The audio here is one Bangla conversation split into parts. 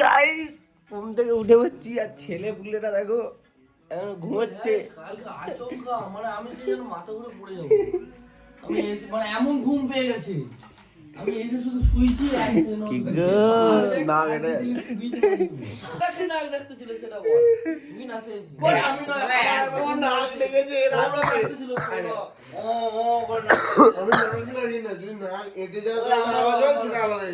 গাইস, ঘুম থেকে উঠে হচ্ছি আর ছেলে পুলেটা দেখো এখন ঘুমোচ্ছে। আচমকা মানে আমি সেই জন্য মাথা ঘুরে পড়ে যাবো। আমি মানে এমন ঘুম পেয়ে গেছে, আমি এই যে শুধু শুইছি কি গো না এটা নাক ডাকতে ছিল সেটা বল। তুই নাতে এসেছিস আমি না তোমার নাক ডেকেছে সৌরভ ডাকতে ছিল ও ও করে নাক আমি নাক লাগি না তুই নাক এটে যাওয়ার আওয়াজ হয় সেটা আলাদা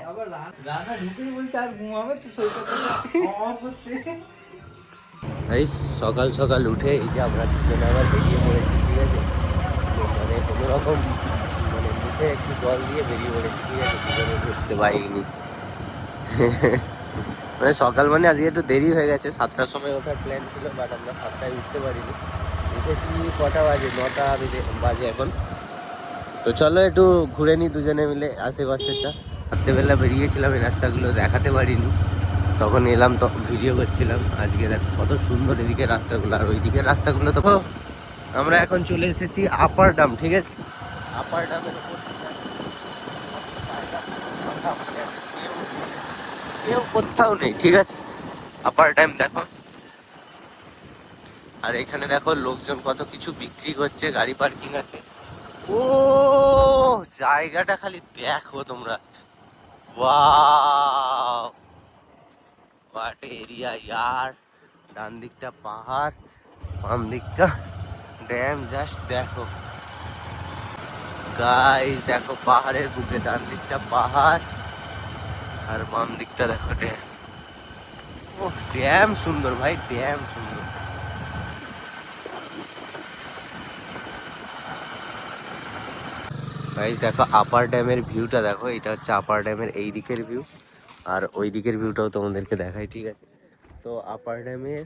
আবার রান্না ঢুকেই বলছে আর ঘুমাবে তো সেই কথা অফ হচ্ছে। এই সকাল সকাল উঠে এই যে আমরা দুজনে আবার বেরিয়ে পড়েছি, ঠিক আছে। তো মানে কোনো রকম মানে মুখে একটু জল দিয়ে বেরিয়ে পড়েছি, ঠিক আছে। দুজনে উঠতে পারিনি মানে সকাল মানে আজকে একটু দেরি হয়ে গেছে, 7টার সময় ওঠার প্ল্যান ছিল, বাট আমরা 7টায় উঠতে পারিনি। উঠেছি কটা বাজে, 9টা বাজে এখন। তো চলো একটু ঘুরে নিই দুজনে মিলে আশেপাশেটা। রাত্রেবেলা বেরিয়েছিলাম, এই রাস্তাগুলো দেখাতে পারিনি, তখন এলাম তো ভিডিও করছিলাম। আজকে দেখো কত সুন্দর এদিকে রাস্তাগুলো, আর ওইদিকে রাস্তাগুলো তো। আমরা এখন চলে এসেছি আপার ড্যাম, ঠিক আছে। আপার ড্যামের উপর কেউ কোথাও নেই, ঠিক আছে। আপার ড্যাম দেখো, আর এখানে দেখো লোকজন কত কিছু বিক্রি করছে, গাড়ি পার্কিং আছে। ও জায়গাটা খালি দেখো তোমরা, ওয়াও হোয়াট এরিয়া ইয়ার। ডান দিকটা পাহাড়, বাম দিকটা ড্যাম, জাস্ট দেখো গাইস, দেখো পাহাড়ের বুকে ডান দিকটা পাহাড় আর বাম দিকটা দেখো ড্যাম। ও ড্যাম সুন্দর ভাই, ড্যাম সুন্দর। গাইস দেখো আপার ড্যামের ভিউটা দেখো, এটা হচ্ছে আপার ড্যামের এই দিকের ভিউ, আর ওই দিকের ভিউটাও তোমাদেরকে দেখাই, ঠিক আছে। তো আপার ড্যামের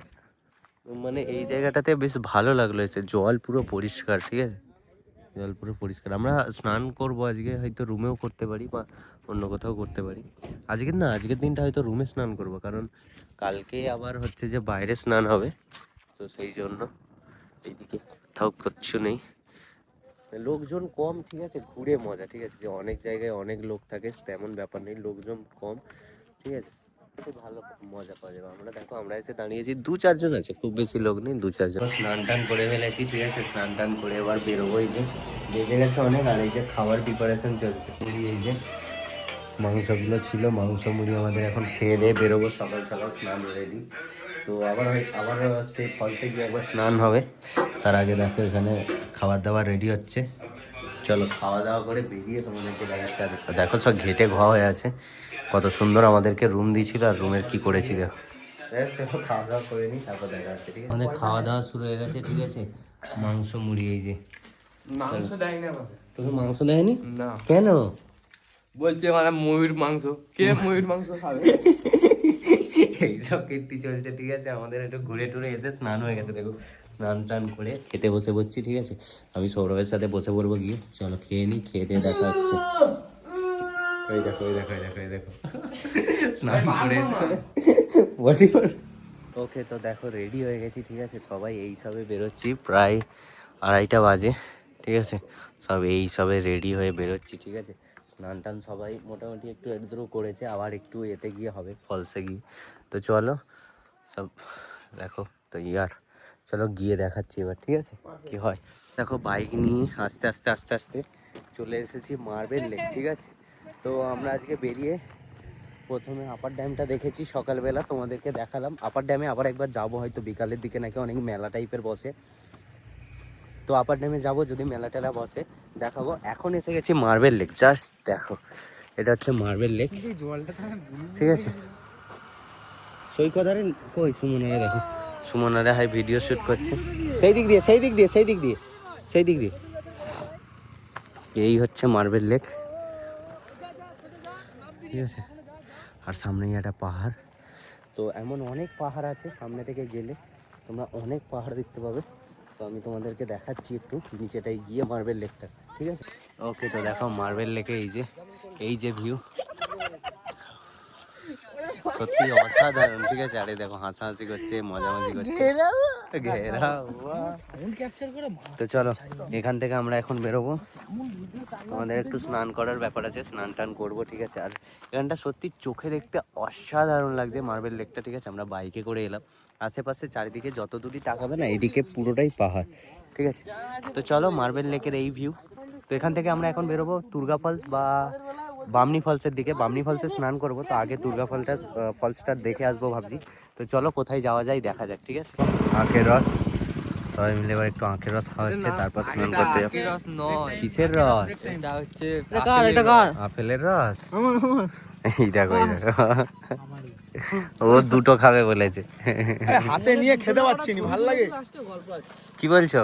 মানে এই জায়গাটাতে বেশ ভালো লাগলো এসে, জল পুরো পরিষ্কার, ঠিক আছে। জল পুরো পরিষ্কার। আমরা স্নান করব আজকে, হয়তো রুমেও করতে পারি বা অন্য কোথাও করতে পারি। আজকে না, আজকের দিনটা হয়তো রুমে স্নান করব, কারণ কালকে আবার হচ্ছে যে বাইরে স্নান হবে, তো সেই জন্য এইদিকে কোথাও কিচ্ছু নেই, লোকজন কম, ঠিক আছে। ঘুরে মজা, ঠিক আছে। যে অনেক জায়গায় অনেক লোক থাকে তেমন ব্যাপার নেই, লোকজন কম, ঠিক আছে। খুব ভালো মজা পাওয়া যাবে। আমরা দেখো আমরা এসে দাঁড়িয়েছি, 2-4 জন আছে, খুব বেশি লোক নেই, 2-4 জন। স্নান টান করে ফেলেছি, ঠিক আছে। স্নান টান করে এবার বেরোবো। এই যে বেজে গেছে অনেক, আর এই যে খাবার প্রিপারেশন চলছে। এই যে মাংসগুলো ছিল, মাংস মুড়ি আমাদের এখন খেয়ে দিয়ে বেরোবো, সকাল সকাল স্নান রেডি। তো আবার সেই ফলসে গিয়ে একবার স্নান হবে, তার আগে দেখো এখানে খাবার দাবার রেডি হচ্ছে। চলো খাওয়া দাওয়া করে বেরিয়ে তোমাদেরকে দেখাচ্ছি। আর দেখো সব ঘেটে ঘোয়া হয়ে আছে, কত সুন্দর আমাদেরকে রুম দিয়েছিল, আর রুমের কি করেছি দেখো। চলো খাওয়া দাওয়া করে নিই, তারপর দেখা যাচ্ছে, ঠিক আছে। আমাদের খাওয়া দাওয়া শুরু হয়ে গেছে, ঠিক আছে। মাংস মুড়ি, এই যে মাংস দেয় না আমাকে। তোকে মাংস দেয়নি না, কেন? বলছে মানে ময়ূর মাংস, কে ময়ূর মাংস খাবে? এইসব কীর্তি চলছে, ঠিক আছে। আমাদের একটু ঘুরে টুরে এসে স্নান হয়ে গেছে, দেখো স্নান টান করে খেতে বসে পড়ছি, ঠিক আছে। আমি সৌরভের সাথে বসে পড়বো গিয়ে। চলো খেয়ে নিই, খেয়ে দিয়ে দেখা হচ্ছে। এই দেখো এই দেখো এই দেখো এই দেখো স্নান করে বডি। ওকে, তো দেখো রেডি হয়ে গেছি, ঠিক আছে। সবাই এই সবে বেরোচ্ছি, প্রায় 2:30 বাজে, ঠিক আছে। সব এই সবে রেডি হয়ে বেরোচ্ছি, ঠিক আছে। স্নান টান সবাই মোটামুটি একটু এদুরও করেছে, আবার একটু এতে গিয়ে হবে, ফলসে গিয়ে। তো চলো সব দেখো তো ইয়ার, চলো গিয়ে দেখাচ্ছি এবার, ঠিক আছে কি হয়। দেখো বাইক নিয়ে আস্তে আস্তে আস্তে আস্তে চলে এসেছি মার্বেল লেক, ঠিক আছে। তো আমরা আজকে বেরিয়ে প্রথমে আপার ড্যামটা দেখেছি সকালবেলা, তোমাদেরকে দেখালাম। আপার ড্যামে আবার একবার যাবো হয়তো বিকালের দিকে, নাকি অনেক মেলা টাইপের বসে, তো আপার ড্যামে যাবো যদি মেলা টেলা বসে দেখাবো। এখন এসে গেছি মার্বেল লেক, জাস্ট দেখো এটা হচ্ছে মার্বেল লেক, ঠিক আছে। সৈকতারে কই সুমনারে দেখো, সুমনারে হাই ভিডিও শ্যুট করছে, সেই দিক দিয়ে সেই দিক দিয়ে সেই দিক দিয়ে সেই দিক দিয়ে। এই হচ্ছে মার্বেল লেক, ঠিক আছে। আর সামনেই একটা পাহাড়, তো এমন অনেক পাহাড় আছে, সামনে থেকে গেলে তোমরা অনেক পাহাড় দেখতে পাবে। তো আমি তোমাদেরকে দেখাচ্ছি একটু নিচেটাই গিয়ে মার্বেল লেকটা, ঠিক আছে। ওকে, তো দেখো মার্বেল লেকে এই যে ভিউ, সত্যি অসাধারণ, ঠিক আছে। আরে দেখো হাসাহাসি করছে, মজামজি করছে, ঘেরা। সাউন্ড ক্যাপচার করে তো চলো এখান থেকে আমরা এখন বেরোবো, আমাদের একটু স্নান করার ব্যাপার আছে, স্নান টান করবো, ঠিক আছে। আর এখানটা সত্যি চোখে দেখতে অসাধারণ লাগছে, মার্বেল লেকটা, ঠিক আছে। আমরা বাইকে করে এলাম, আশেপাশে চারিদিকে যত দূরই তাকাবে না এইদিকে পুরোটাই পাহাড়, ঠিক আছে। তো চলো মার্বেল লেকের এই ভিউ। তো এখান থেকে আমরা এখন বেরোবো দুর্গা ফলস বা বামনি ফলসের দিকে। বামনি ফলসে স্নান করবো, তো আগে দুর্গা ফলসটা দেখে আসবো ভাবছি। তো চলো কোথায় যাওয়া যায় দেখা যাক, ঠিক আছে। আখের রস, সবাই মিলে এবার একটু আখের রস খাওয়া হচ্ছে, তারপর স্নান করতে যাবো। রস নয়, কিসের রস? এটা হচ্ছে এটা কার? আপেলের রস। এই দেখো, এই দেখো, ও দুটো খাবে বলেছে। হাতে নিয়ে খেতে পাচ্ছি নি, ভালো লাগে। কি বলছো?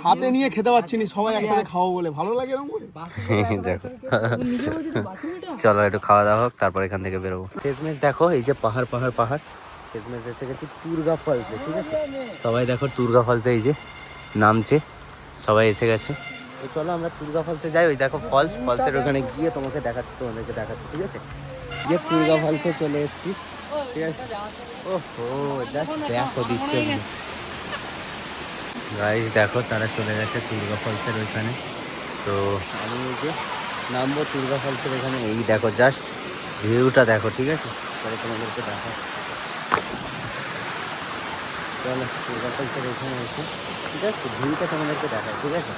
হাতে নিয়ে খেতে পাচ্ছি নি, সবাই একসাথে খাবো বলে ভালো লাগে এরকম করে। দেখো, চলো একটু খাওয়া দাওয়া হোক, তারপর এখান থেকে বেরোবো। শেষমেশ দেখো, এই যে পাহাড় পাহাড় পাহাড়, শেষমেশ এসে গেছি টুরগা ফলসে, ঠিক আছে। সবাই দেখো টুরগা ফলসে এই যে নামছে, সবাই এসে গেছে। তো চলো আমরা টুরগা ফলসে যাই। ওই দেখো ফলসের ওখানে গিয়ে তোমাদেরকে দেখাচ্ছি, ঠিক আছে। যে টুরগা ফলসে চলে এসেছি, ঠিক আছে। ওহো, জাস্ট দেখো দৃশ্যগুলো গাইস, দেখো তারা চলে গেছে টুরগা ফলসের ওইখানে। তো আমি এই যে নামবো টুরগা ফলসের এখানে, এই দেখো জাস্ট ভিউটা দেখো, ঠিক আছে। পরে তোমাদেরকে দেখো, চলো টুরগা ফলসের এখানে এসে, ঠিক আছে, ভিউটা তোমাদেরকে দেখায়, ঠিক আছে।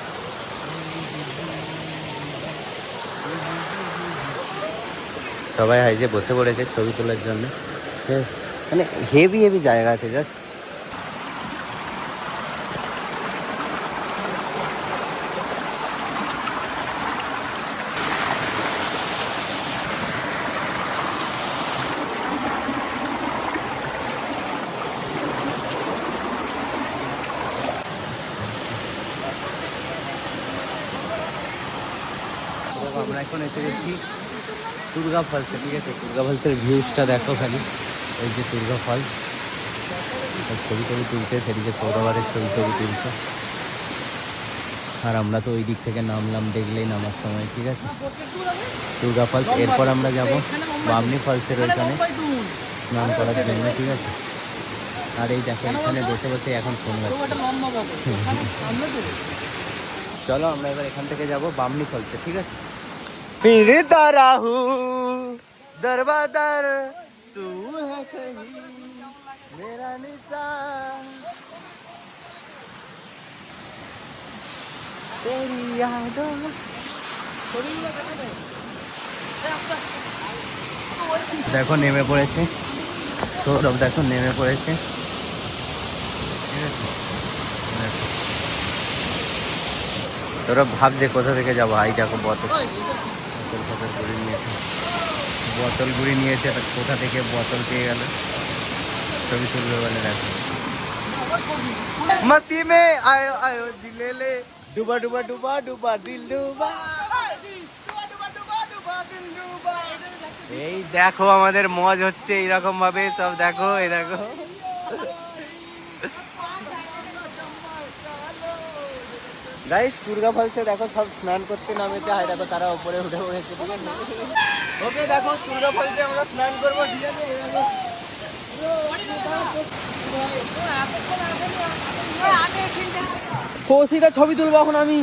সবাই হাইজে বসে পড়েছে ছবি তোলার জন্য, মানে হেভি হেভি জায়গা আছে জাস্ট। আমরা এখন এসে গেছি টুরগা ফলসে, ঠিক আছে। টুরগা ফলসের ভিউজটা দেখো খালি, এই যে টুরগা ফলস, ছবি তুলতে, সেদিকে সৌরবারের ছবি তুলছে। আর আমরা তো ওই দিক থেকে নামলাম, দেখলেই নামার সময়, ঠিক আছে, টুরগা ফলস। এরপর আমরা যাব বামনি ফলসের ওইখানে স্নান করার জন্য, ঠিক আছে। আর এই দেখো এখানে বসে বসে এখন ফোন লাগছে। চলো আমরা এবার এখান থেকে যাব বামনি ফলসে, ঠিক আছে। फिरता रहूं दरबादर, तू है कहीं मेरा निशान, तेरी यादों। দেখো নেমে পড়েছে সৌরভ, দেখো নেমে পড়েছে, ঠিক আছে। দেখো সৌরভ ভাবছে কোথা থেকে যাবো। আই দেখো বোতল গুড়ি নিয়েছে, কোথা থেকে বোতল পেয়ে গেল, ছবি তুলবে বলে। দেখো मस्ती में आयो आयो दिले ले, डूबा डूबा डूबा डूबा दिल डूबा। এই দেখো আমাদের মজ হচ্ছে এইরকম ভাবে সব, দেখো এই দেখো। গাইস টুরগা ফলসে দেখো সব স্নান করতে নামেছে, হাই দেখো তারা উপরে উঠে পড়েছে, ঠিক আছে। ওকে দেখো টুরগা ফলসে আমরা স্নান করবো, ঠিক আছে। কৌশিকটা ছবি তুলবো এখন আমি।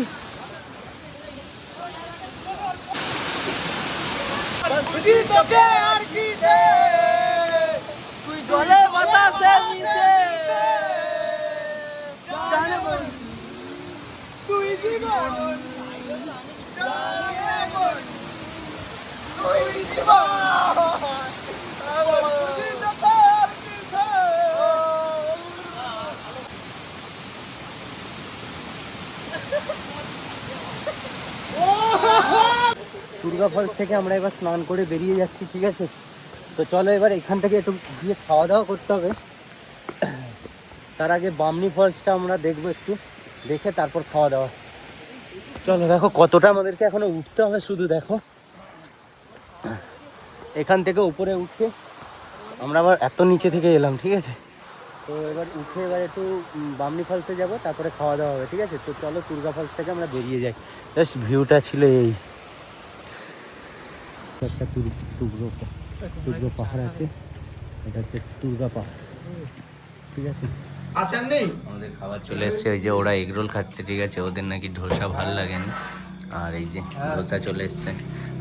তুই জলে বাতাসে মিশে জানে বল, তুই জীবন, তুই জীবন। টুরগা ফলস থেকে আমরা এবার স্নান করে বেরিয়ে যাচ্ছি, ঠিক আছে। তো চলো এবার এখান থেকে একটু গিয়ে খাওয়া দাওয়া করতে হবে। তার আগে বামনি ফলসটা আমরা দেখবো, একটু দেখে তারপর খাওয়া দাওয়া। চলো দেখো কতটা আমাদেরকে এখনো উঠতে হবে, শুধু দেখো এখান থেকে উপরে উঠে আমরা আবার এত নিচে থেকে এলাম, ঠিক আছে। তো এবার উঠে এবার একটু বামনি ফলসে যাব, তারপরে খাওয়া দাওয়া হবে, ঠিক আছে। তো চলো টুরগা ফলস থেকে আমরা বেরিয়ে যাই। জাস্ট ভিউটা ছিল এই, একটা টুকরো পাহাড় আছে, এটা হচ্ছে দুর্গাপা, ঠিক আছে। আচার নেই? আমাদের খাবার চলে এসছে, ওই যে ওরা এগরোল খাচ্ছে, ঠিক আছে। ওদের নাকি ধোসা ভালো লাগেনি, আর এই যে ধোসা চলে এসছে।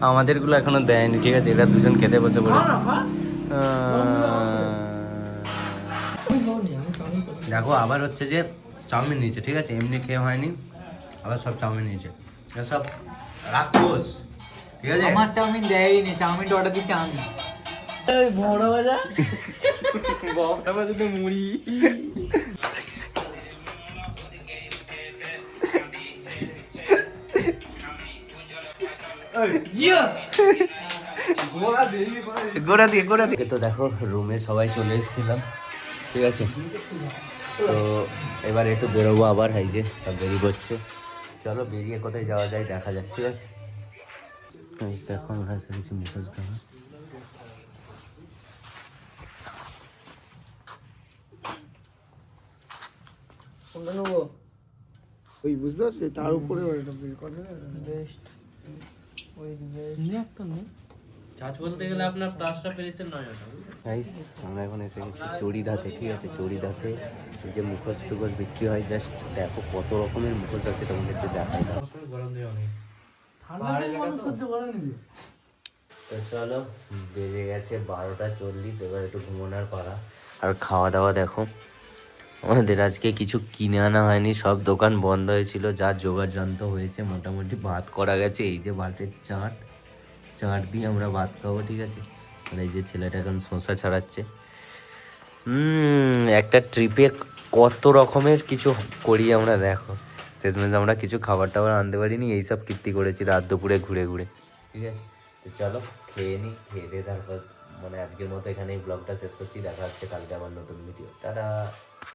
আমাদেরগুলো এখনো দেয়নি, ঠিক আছে। এরা দুজন খেতে বসে পড়েছে। দেখো আবার হচ্ছে যে চাউমিন নিয়েছে, ঠিক আছে। এমনি খেয়ে হয়নি, আবার সব চাউমিন নিয়েছে। এরা সব রাক্ষস, ঠিক আছে। আমার চাউমিন দেয়নি, চাউমিনটা অর্ডার দিচ্ছি আমি। বড় বাজা বড় বাজা তো মুড়ি। গোড়া দিয়ে তো দেখো রুমে সবাই চলে এসেছিলাম, ঠিক আছে। তো এবার একটু বেরোবো আবার, এই যে সব বেরিয়ে করছে। চলো বেরিয়ে কোথায় যাওয়া যায় দেখা যাক, ঠিক আছে। দেখো আমরা এসেছি মুখোশগ্রামে। কোনটা নেবো? ওই বুঝতে পারছি, তার উপরে ওটা বের করবে। বেস্ট ওই একটা নেই। চার্জ বলতে গেলে আপনার প্লাসটা পেয়েছে 9 টাকা। গাইস আমরা এখন এসে গেছি চড়িদাতে, ঠিক আছে। চড়িদাতে এই যে মুখোশ টুখোশ বিক্রি হয়, জাস্ট দেখো কত রকমের মুখোশ আছে, তোমাদেরকে দেখাই দাও। গরম দিয়ে অনেক তো চলো, বেজে গেছে 12:40, এবার একটু ঘুমোনোর পালা। আর খাওয়া দাওয়া দেখো, আমাদের আজকে কিছু কিনে আনা হয়নি, সব দোকান বন্ধ হয়েছিল। যা জোগাড় যন্ত্র হয়েছে মোটামুটি ভাত করা গেছে। এই যে ভাতের চাট দিয়ে আমরা ভাত খাবো, ঠিক আছে। আর এই যে ছেলেটা এখন শসা ছাড়াচ্ছে। একটা ট্রিপে কত রকমের কিছু করি আমরা, দেখো। শেষমেশ আমরা কিছু খাবার টাবার আনতে পারিনি, এইসব কীর্তি করেছি রাত দুপুরে ঘুরে ঘুরে, ঠিক আছে। তো চলো খেয়ে নিই, খেয়ে দিয়ে তারপর মানে আজকের মতো এখানেই ব্লগটা শেষ করছি। দেখা হচ্ছে কালকে আবার নতুন ভিডিও। টাটা।